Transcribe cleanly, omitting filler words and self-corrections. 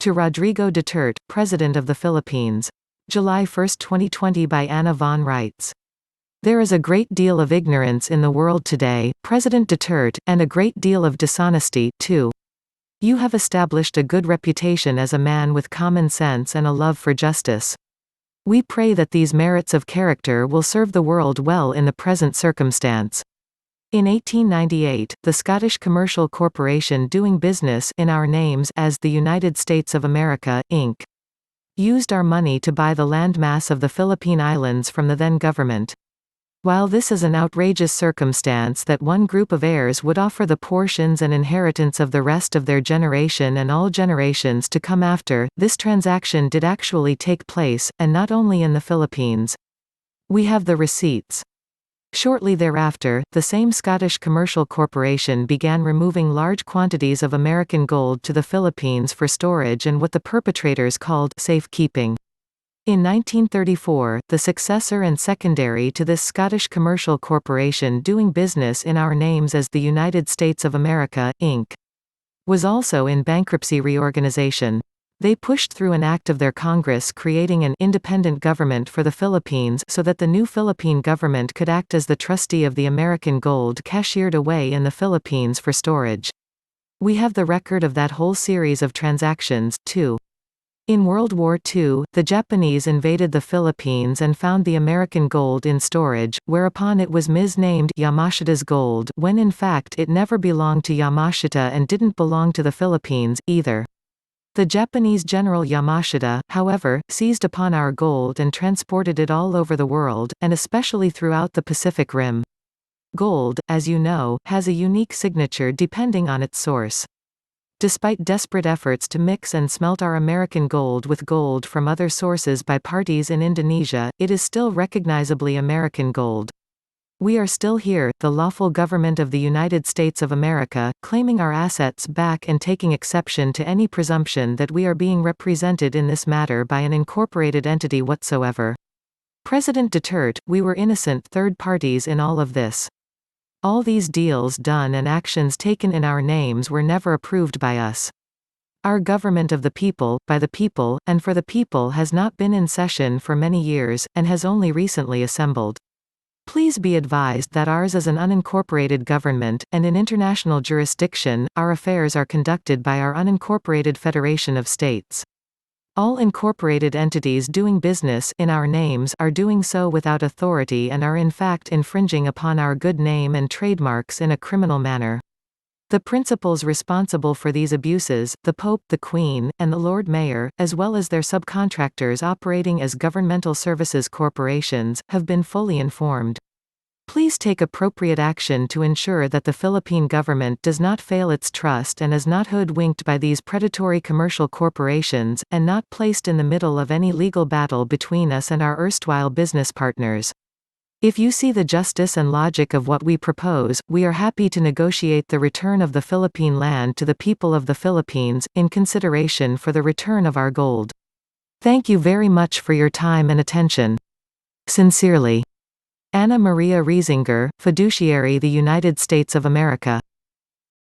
To Rodrigo Duterte, President of the Philippines. July 1, 2020 by Anna von Reitz. There is a great deal of ignorance in the world today, President Duterte, and a great deal of dishonesty, too. You have established a good reputation as a man with common sense and a love for justice. We pray that these merits of character will serve the world well in the present circumstance. In 1898, the Scottish commercial corporation doing business in our names as the United States of America, Inc. used our money to buy the landmass of the Philippine Islands from the then government. While this is an outrageous circumstance that one group of heirs would offer the portions and inheritance of the rest of their generation and all generations to come after, this transaction did actually take place, and not only in the Philippines. We have the receipts. Shortly thereafter, the same Scottish commercial corporation began removing large quantities of American gold to the Philippines for storage and what the perpetrators called safekeeping. In 1934, the successor and secondary to this Scottish commercial corporation doing business in our names as the United States of America, Inc. was also in bankruptcy reorganization. They pushed through an act of their Congress creating an independent government for the Philippines so that the new Philippine government could act as the trustee of the American gold cashiered away in the Philippines for storage. We have the record of that whole series of transactions, too. In World War II, the Japanese invaded the Philippines and found the American gold in storage, whereupon it was misnamed Yamashita's gold when in fact it never belonged to Yamashita and didn't belong to the Philippines, either. The Japanese General Yamashita, however, seized upon our gold and transported it all over the world, and especially throughout the Pacific Rim. Gold, as you know, has a unique signature depending on its source. Despite desperate efforts to mix and smelt our American gold with gold from other sources by parties in Indonesia, it is still recognizably American gold. We are still here, the lawful government of the United States of America, claiming our assets back and taking exception to any presumption that we are being represented in this matter by an incorporated entity whatsoever. President Duterte, we were innocent third parties in all of this. All these deals done and actions taken in our names were never approved by us. Our government of the people, by the people, and for the people has not been in session for many years, and has only recently assembled. Please be advised that ours is an unincorporated government, and in international jurisdiction, our affairs are conducted by our unincorporated Federation of States. All incorporated entities doing business in our names are doing so without authority and are in fact infringing upon our good name and trademarks in a criminal manner. The principals responsible for these abuses, the Pope, the Queen, and the Lord Mayor, as well as their subcontractors operating as governmental services corporations, have been fully informed. Please take appropriate action to ensure that the Philippine government does not fail its trust and is not hoodwinked by these predatory commercial corporations, and not placed in the middle of any legal battle between us and our erstwhile business partners. If you see the justice and logic of what we propose, we are happy to negotiate the return of the Philippine land to the people of the Philippines, in consideration for the return of our gold. Thank you very much for your time and attention. Sincerely. Anna Maria Riesinger, Fiduciary, the United States of America.